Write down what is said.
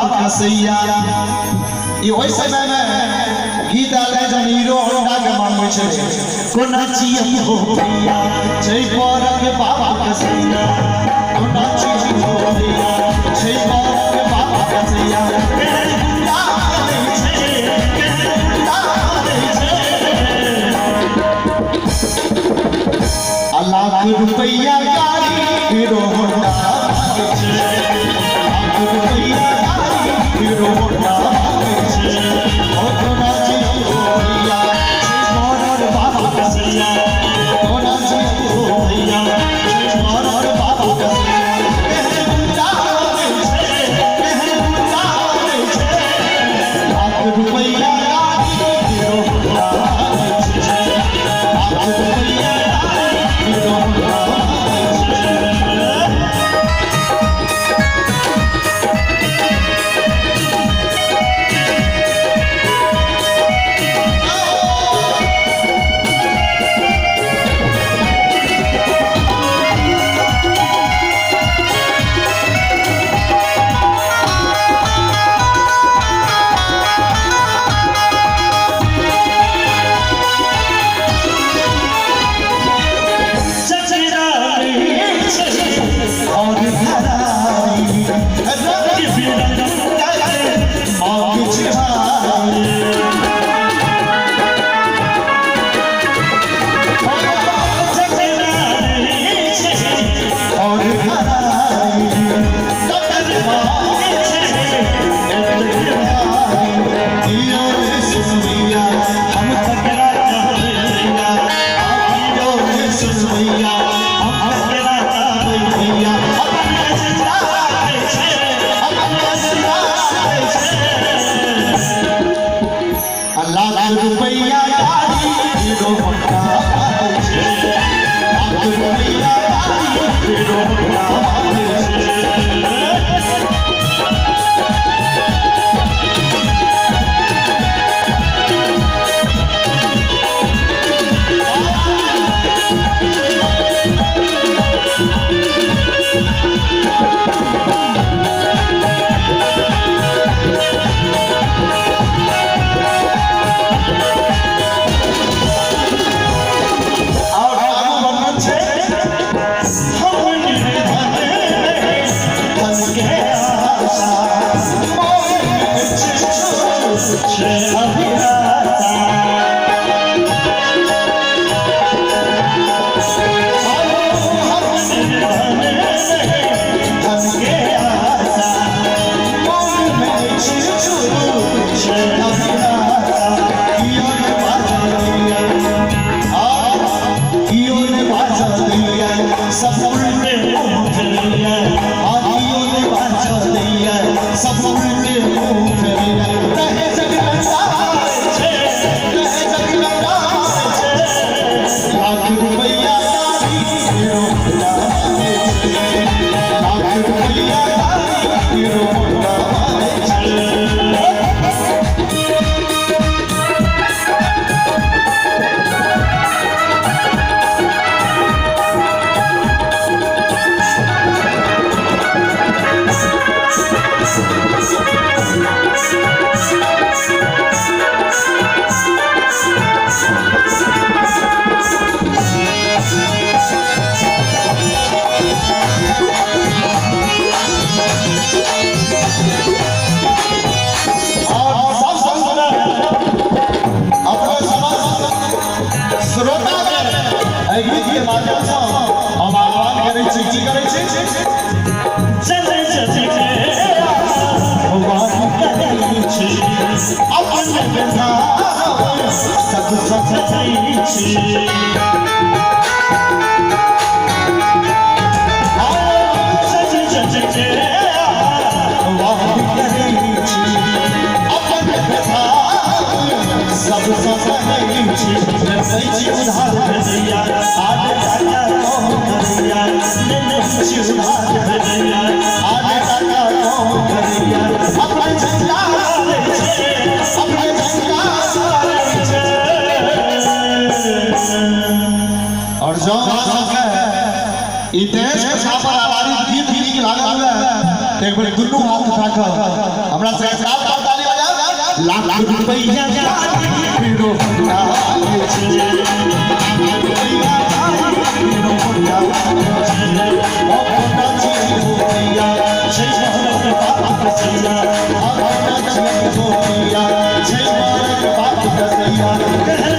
बाबा सैया ये ओइ समय में गीत आले जन हीरो होंडा के मांगे छे कोना चियम हो भैया जय पर के बाबा सैया कोना चियम हो भैया जय पर के बाबा सैया लाख रुपया गाड़ी हीरो होंडा लाख रुपया गाड़ी हीरो होंडा कोना चियम हो भैया जय पर बाबा सैया कोना चियम हो भैया जय पर बाबा सैया लाख रुपया गाड़ी हीरो होंडा लाख रुपया रुपया गाड़ी हीरो होंडा लाख रुपया गाड़ी हीरो होंडा और जो देश के छापर आधारित गीत नीक लागल है एक बेर दुनू हाथ उठा कर से साथ साथ ताली बजाओ लाख रुपया हीरो होंडा छे लाख रुपया हीरो होंडा छे ओ होंडा छे होया छै भारत बाप कसैया होंडा छे होया छै भारत बाप कसैया